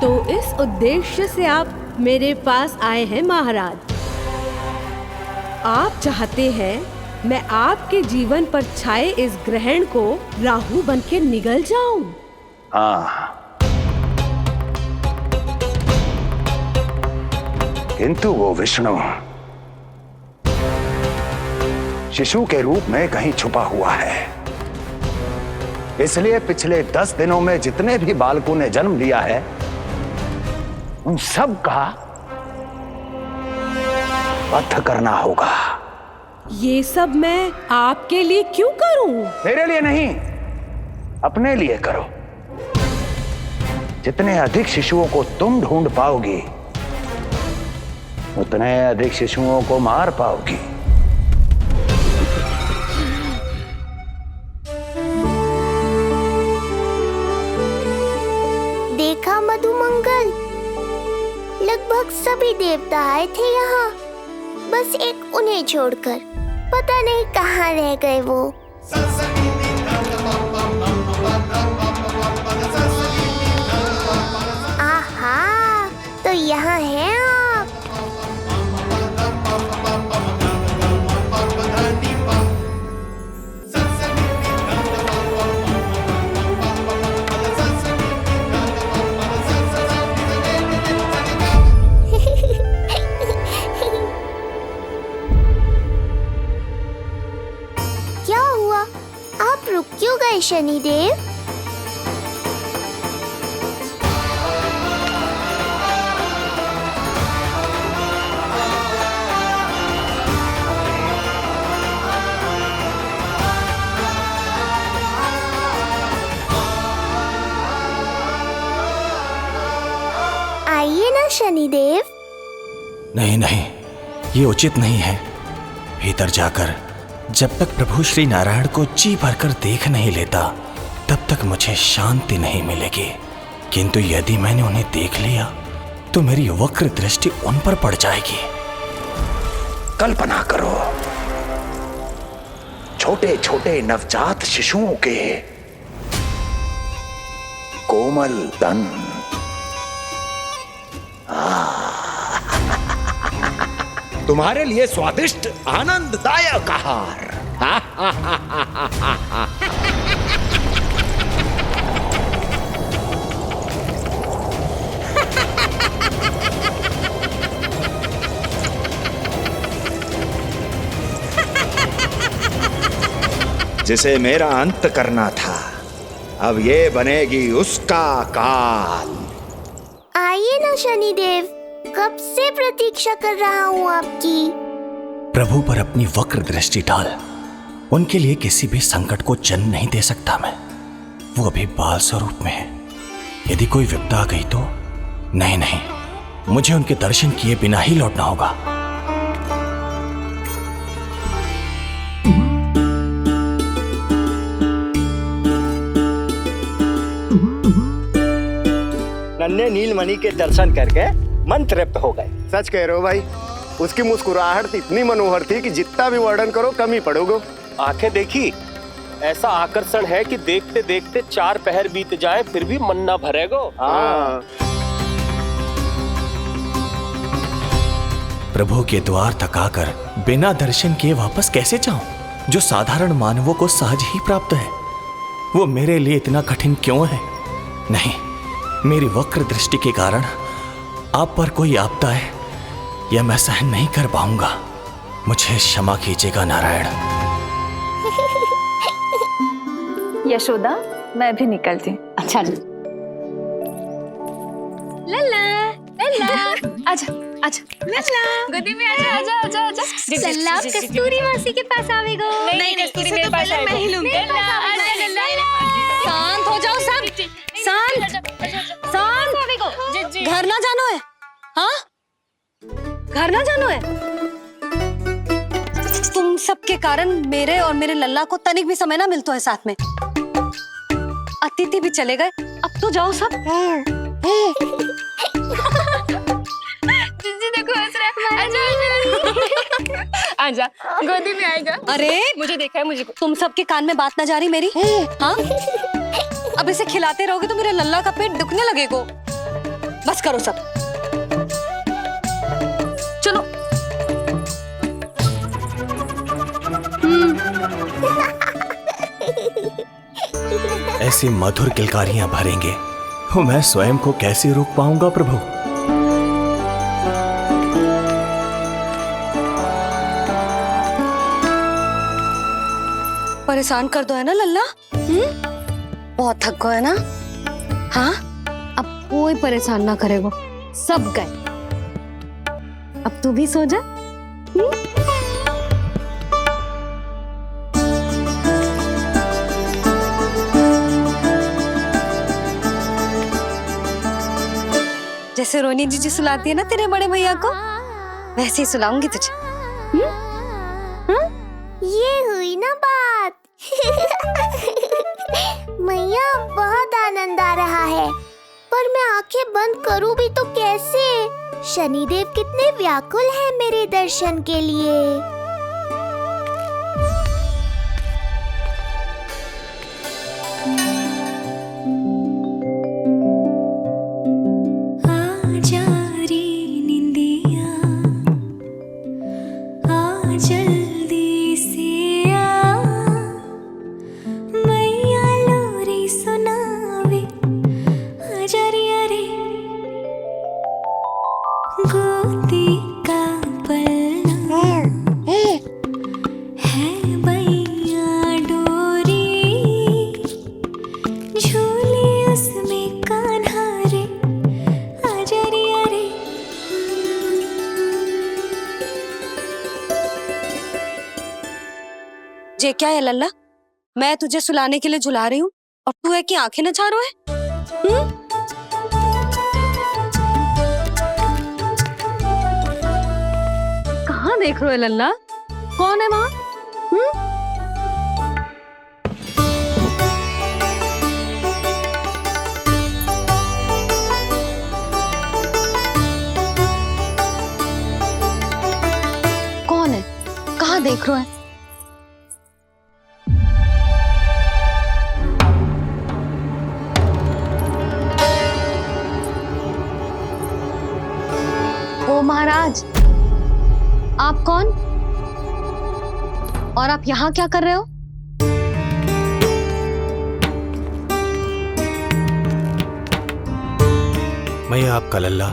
तो इस उद्देश्य से आप मेरे पास आए हैं महाराज। आप चाहते हैं मैं आपके जीवन पर छाए इस ग्रहण को राहु बनके निगल जाऊं? हाँ, किंतु वो विष्णु शिशु के रूप में कहीं छुपा हुआ है। इसलिए पिछले 10 दिनों में जितने भी बालकों ने जन्म लिया है उन सब का वध करना होगा। ये सब मैं आपके लिए क्यों करूं? मेरे लिए नहीं, अपने लिए करो। जितने अधिक शिशुओं को तुम ढूंढ पाओगी उतने अधिक शिशुओं को मार पाओगी। देखा मधुमंगल, लगभग सभी देवता आए थे यहाँ, बस एक उन्हें छोड़कर। पता नहीं कहाँ रह गए वो। आहा, तो यहाँ हैं आप। क्या हुआ? आप रुक क्यों गए शनिदेव? आइए ना शनिदेव। नहीं नहीं, ये उचित नहीं है। भीतर जाकर जब तक प्रभु श्री नारायण को जी भरकर देख नहीं लेता तब तक मुझे शांति नहीं मिलेगी। किंतु यदि मैंने उन्हें देख लिया तो मेरी वक्र दृष्टि उन पर पड़ जाएगी। कल्पना करो, छोटे छोटे नवजात शिशुओं के कोमल तन, तुम्हारे लिए स्वादिष्ट आनंददायक आहार। जिसे मेरा अंत करना था, अब ये बनेगी उसका काल। आइए ना शनिदेव, कब से प्रतीक्षा कर रहा हूँ आपकी। प्रभु पर अपनी वक्र दृष्टि डाल। उनके लिए किसी भी संकट को जन्म नहीं दे सकता मैं। वो अभी बाल स्वरूप में है। यदि कोई विपदा आ गई तो नहीं नहीं, मुझे उनके दर्शन किए बिना ही लौटना होगा। नन्हे नीलमणि के दर्शन करके मन तृप्त हो गए। सच कह रहे हो भाई, उसकी मुस्कुराहट इतनी मनोहर थी कि जितना भी वर्णन करो कम ही पड़ोगे। आंखें देखी, ऐसा आकर्षण है कि देखते देखते 4 पहर बीत जाए फिर भी मन ना भरेगो। हाँ। प्रभु के द्वार तक आकर बिना दर्शन किए वापस कैसे जाऊं, जो साधारण मानवों को सहज ही प्राप्त है। वो मेरे लिए इतना कठिन क्यों है? नहीं, मेरी वक्र दृष्टि के कारण आप पर कोई आपदा है यह मैं सहन नहीं कर पाऊंगा। मुझे क्षमा कीजिएगा नारायण। यशोदा, मैं भी निकलती। अच्छा लल्ला लल्ला, आजा आजा लल्ला, गोदी में आजा आजा आजा आजा। सलाम कस्तूरी मासी के पास आवेगो। नहीं कस्तूरी मेरे पास आएगी। मैं ही लूंगी। शांत हो जाओ सब, शांत शांत। घर ना जानो है? हाँ, घर ना जानो है? तुम सबके कारण मेरे और मेरे लल्ला को तनिक भी समय ना मिलता है साथ में। अतिथि भी चले गए, अब तो जाओ सब। जीजी देखो हंस रहा है। आजा आजा, गोदी में आएगा। अरे मुझे देखा है, मुझे तुम सबके कान में बात ना जा रही मेरी? हाँ, अब इसे खिलाते रहोगे तो मेरे लल्ला का पेट दुखने लगेगा। बस करो सब। चलो। ऐसी मधुर किलकारियां भरेंगे तो मैं स्वयं को कैसे रोक पाऊंगा प्रभु। परेशान कर दो है ना लल्ला? बहुत थक गए ना? हाँ, अब कोई परेशान ना करेगा, सब गए। अब तू भी सो जा। जैसे रोनी जीजी सुलाती है ना तेरे बड़े भैया को, वैसे ही सुलाऊंगी तुझे। ये हुई ना बात। मैया, बहुत आनंद आ रहा है, पर मैं आंखें बंद करूं भी तो कैसे? शनिदेव कितने व्याकुल हैं मेरे दर्शन के लिए। ये क्या है लल्ला? मैं तुझे सुलाने के लिए झुला रही हूँ और तू है कि आंखें नचा रहा है? कहाँ देख रहे हो लल्ला? कौन है वहाँ? कौन है? कहाँ देख रहे हो? ओ महाराज, आप कौन? और आप यहाँ क्या कर रहे हो? मैं आपका लल्ला।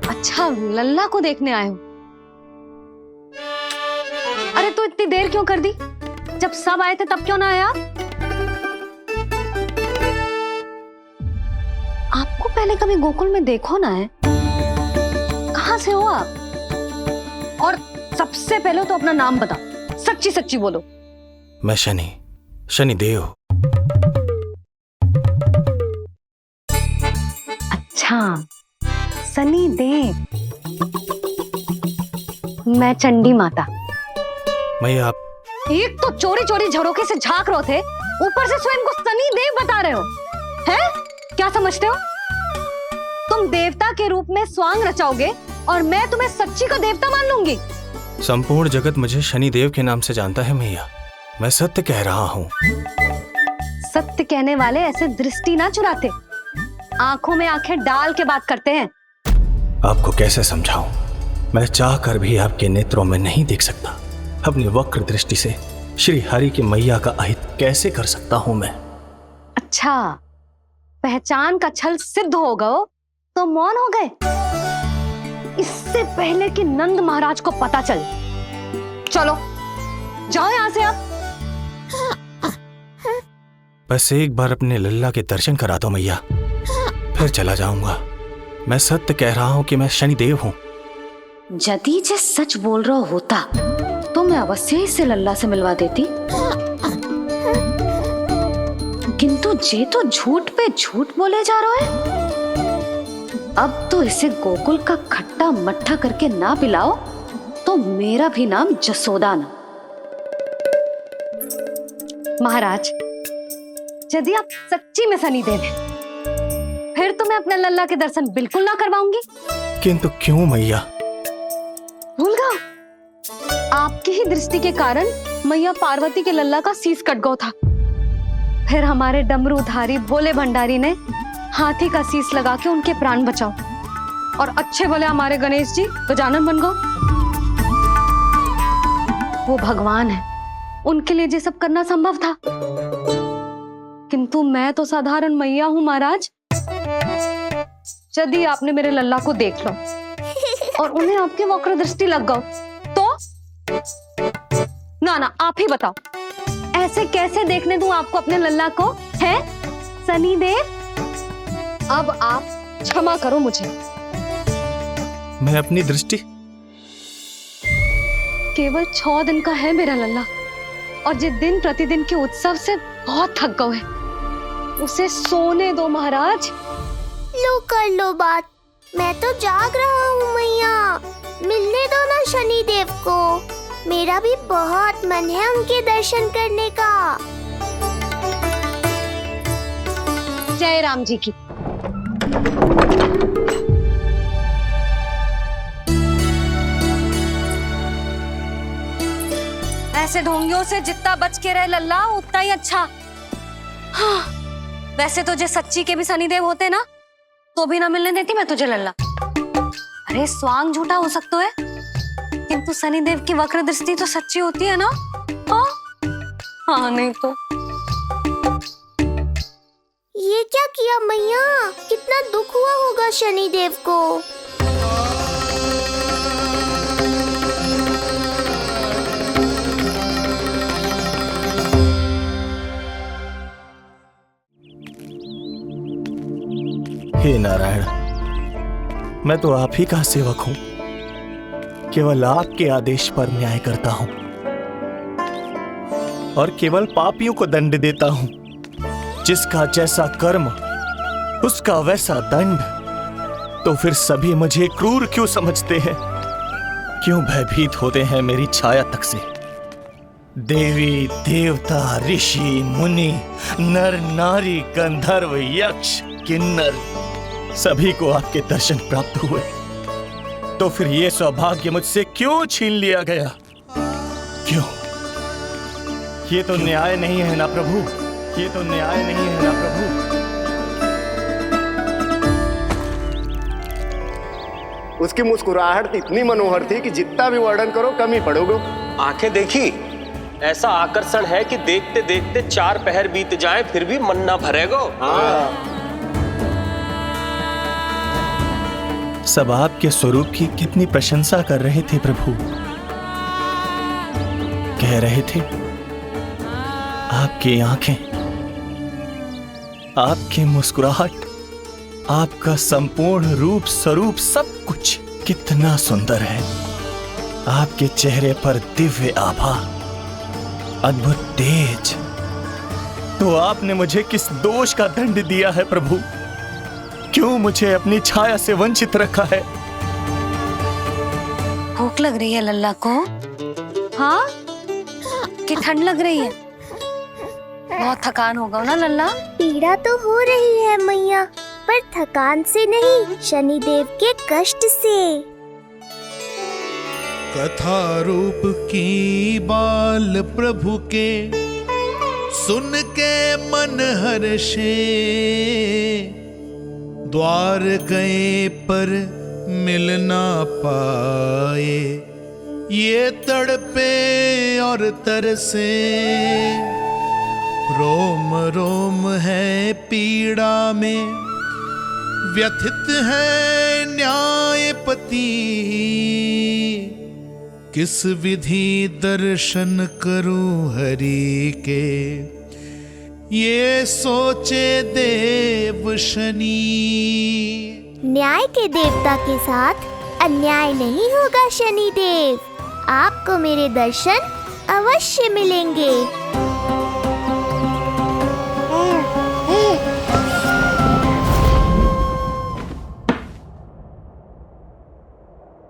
अच्छा, लल्ला को देखने आए हो? अरे तो इतनी देर क्यों कर दी? जब सब आए थे तब क्यों ना आया? आपको पहले कभी गोकुल में देखो ना है? कहाँ से हो आप? और सबसे पहले तो अपना नाम बताओ, सच्ची सच्ची बोलो। मैं शनिदेव। अच्छा, सनी देव। मैं चंडी माता। मैं आप एक तो चोरी चोरी झरोके से झांक रहे थे, ऊपर से स्वयं को सनी देव बता रहे हो, हैं? क्या समझते हो? तुम देवता के रूप में स्वांग रचाओगे और मैं तुम्हें सच्ची का देवता मान लूंगी। संपूर्ण जगत मुझे शनिदेव के नाम से जानता है मैया। मैं सत्य कह रहा हूँ। सत्य कहने वाले ऐसे दृष्टि ना चुराते, आंखों में आंखें डाल के बात करते हैं। आपको कैसे समझाऊं? मैं चाहकर भी आपके नेत्रों में नहीं देख सकता। अपनी वक्र दृष्टि से श्री हरि की मैया का अहित कैसे कर सकता हूं मैं? अच्छा, पहचान का छल सिद्ध हो गया तो मौन हो गए? इससे पहले कि नंद महाराज को पता चले। चलो जाओ यहां से आप। बस एक बार अपने लल्ला के दर्शन करा दो मैया, फिर चला जाऊंगा। मैं सत्य कह रहा हूं कि मैं शनिदेव हूं। यदि जे सच बोल रहा होता तो मैं अवश्य ही इसे लल्ला से मिलवा देती, किंतु जे तो झूठ पे झूठ बोले जा रहा है। अब तो इसे गोकुल का खट्टा मट्ठा करके ना पिलाओ तो मेरा भी नाम जसोदा ना। महाराज, यदि आप सच्ची में शनिदेव हैं, फिर तो मैं अपने लल्ला के दर्शन बिल्कुल ना करवाऊंगी। किंतु क्यों मैया? भूल गया? आपकी ही दृष्टि के कारण मैया पार्वती के लल्ला का शीश कट गया था। फिर हमारे डमरूधारी भोले भंडारी ने हाथी का शीश लगा के उनके प्राण बचाओ। और अच्छे भले हमारे गणेश जी गजानन बन गो। वो भगवान है, उनके लिए ये सब करना संभव था, किंतु मैं तो साधारण मैया हूं महाराज। यदि आपने मेरे लल्ला को देख लो और उन्हें आपकी वक्र दृष्टि लग गई तो ना आप ही बताओ, ऐसे कैसे देखने दूं आपको अपने लल्ला को? है शनिदेव, अब आप क्षमा करो मुझे। मैं अपनी दृष्टि केवल 6 दिन का है मेरा लल्ला, और जिस दिन प्रतिदिन के उत्सव से बहुत थक गए, उसे सोने दो महाराज। लो कर लो बात, मैं तो जाग रहा हूँ मैया। मिलने दो ना शनिदेव को, मेरा भी बहुत मन है उनके दर्शन करने का। जय राम जी की। ऐसे ढोंगियों से जितना बच के रहे लल्ला उतना ही अच्छा। हाँ, वैसे तो जे सच्ची के भी शनिदेव होते ना तो भी ना मिलने देती मैं तुझे लल्ला। अरे स्वांग झूठा हो सकता है, किंतु शनिदेव की वक्र दृष्टि तो सच्ची होती है ना। हाँ नहीं तो। ये क्या किया मैया, कितना दुख हुआ होगा शनिदेव को। हे नारायण, मैं तो आप ही का सेवक हूं, केवल आपके आदेश पर न्याय करता हूं और केवल पापियों को दंड देता हूं। जिसका जैसा कर्म उसका वैसा दंड। तो फिर सभी मुझे क्रूर क्यों समझते हैं? क्यों भयभीत होते हैं मेरी छाया तक से? देवी देवता ऋषि मुनि नर नारी गंधर्व यक्ष किन्नर सभी को आपके दर्शन प्राप्त हुए, तो फिर ये सौभाग्य मुझसे क्यों छीन लिया गया? क्यों? ये तो न्याय नहीं है ना प्रभु, ये तो न्याय नहीं है ना प्रभु। उसकी मुस्कुराहट इतनी मनोहर थी कि जितना भी वर्णन करो कम ही पड़ोगे। आंखें देखी, ऐसा आकर्षण है कि देखते देखते 4 पहर बीत जाए फिर भी मन ना भरेगो। सब आपके स्वरूप की कितनी प्रशंसा कर रहे थे प्रभु। कह रहे थे आपकी आंखें, आपकी मुस्कुराहट, आपका संपूर्ण रूप स्वरूप सब कुछ कितना सुंदर है। आपके चेहरे पर दिव्य आभा, अद्भुत तेज। तो आपने मुझे किस दोष का दंड दिया है प्रभु? क्यों मुझे अपनी छाया से वंचित रखा है? भूख लग रही है लल्ला को? हाँ, कि ठंड लग रही है? बहुत थकान होगा ना लल्ला? पीड़ा तो हो रही है मैया, पर थकान से नहीं, शनिदेव के कष्ट से। कथा रूप की बाल प्रभु के सुन के मन हर्षे, द्वार गए पर मिल ना पाए, ये तड़पे और तरसे। रोम रोम है पीड़ा में, व्यथित है न्यायपति। किस विधि दर्शन करूं हरि के, ये सोचे देव शनि। न्याय के देवता के साथ अन्याय नहीं होगा शनिदेव। आपको मेरे दर्शन अवश्य मिलेंगे।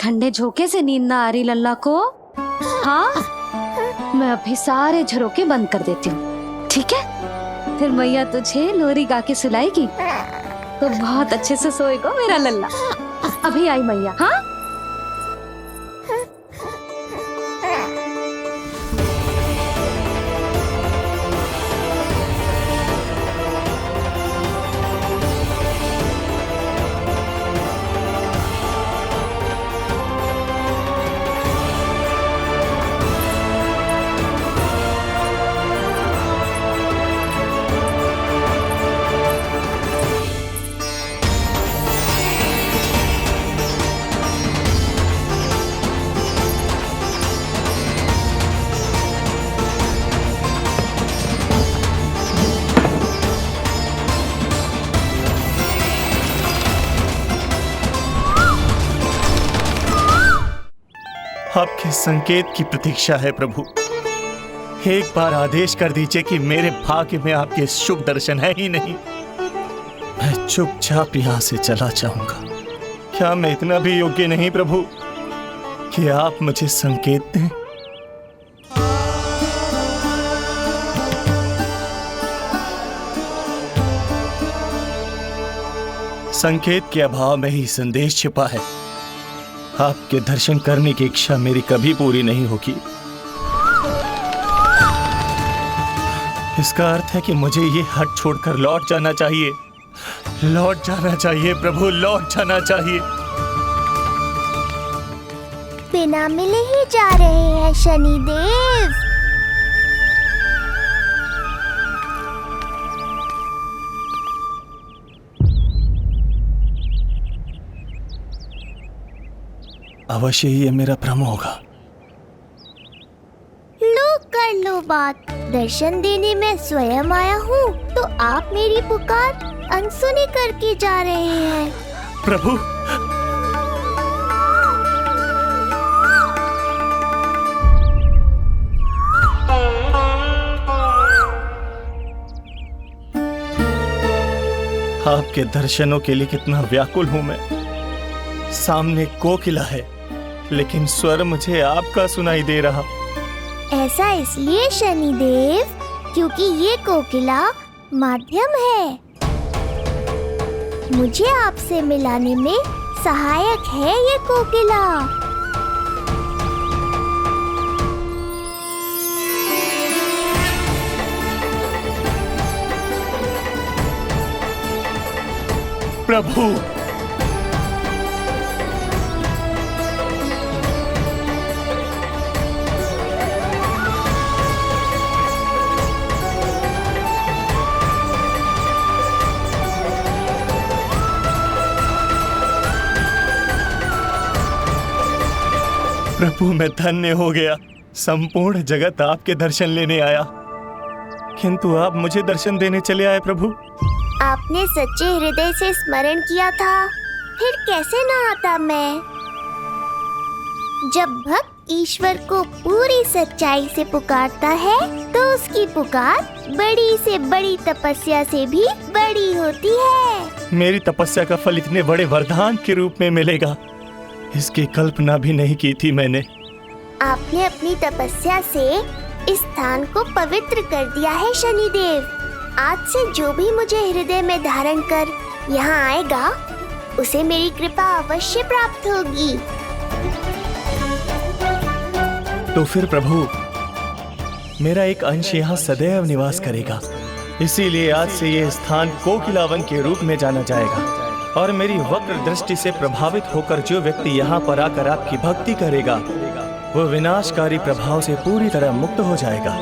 ठंडे झोंके से नींद ना आ रही लल्ला को? हाँ, मैं अभी सारे झरोके बंद कर देती हूँ, ठीक है? फिर मैया तुझे लोरी गा के सुलाएगी तो बहुत अच्छे से सोएगा मेरा लल्ला। अभी आई मैया। हाँ, आपके संकेत की प्रतीक्षा है प्रभु। एक बार आदेश कर दीजिए कि मेरे भाग्य में आपके शुभ दर्शन है ही नहीं, मैं चुपचाप यहां से चला जाऊंगा। क्या मैं इतना भी योग्य नहीं प्रभु कि आप मुझे संकेत दें? संकेत के अभाव में ही संदेश छिपा है। आपके दर्शन करने की इच्छा मेरी कभी पूरी नहीं होगी। इसका अर्थ है कि मुझे ये हट छोड़कर लौट जाना चाहिए। लौट जाना चाहिए प्रभु, लौट जाना चाहिए। बिना मिले ही जा रहे हैं शनिदेव। अवश्य ही ये मेरा भ्रम होगा। लो कर लो बात, दर्शन देने मैं स्वयं आया हूँ तो आप मेरी पुकार अनसुनी करके जा रहे हैं। प्रभु, आपके दर्शनों के लिए कितना व्याकुल हूं मैं। सामने कोकिला है लेकिन स्वर मुझे आपका सुनाई दे रहा। ऐसा इसलिए शनिदेव क्योंकि ये कोकिला माध्यम है, मुझे आपसे मिलाने में सहायक है ये कोकिला। प्रभु, प्रभु मैं धन्य हो गया। संपूर्ण जगत आपके दर्शन लेने आया, किंतु आप मुझे दर्शन देने चले आए प्रभु। आपने सच्चे हृदय से स्मरण किया था, फिर कैसे ना आता मैं। जब भक्त ईश्वर को पूरी सच्चाई से पुकारता है तो उसकी पुकार बड़ी से बड़ी तपस्या से भी बड़ी होती है। मेरी तपस्या का फल इतने बड़े वरदान के रूप में मिलेगा, इसकी कल्पना भी नहीं की थी मैंने। आपने अपनी तपस्या से इस स्थान को पवित्र कर दिया है शनिदेव। आज से जो भी मुझे हृदय में धारण कर यहाँ आएगा उसे मेरी कृपा अवश्य प्राप्त होगी। तो फिर प्रभु, मेरा एक अंश यहाँ सदैव निवास करेगा, इसीलिए आज से ये स्थान कोकिलावन के रूप में जाना जाएगा। और मेरी वक्र दृष्टि से प्रभावित होकर जो व्यक्ति यहाँ पर आकर आपकी भक्ति करेगा वो विनाशकारी प्रभाव से पूरी तरह मुक्त हो जाएगा।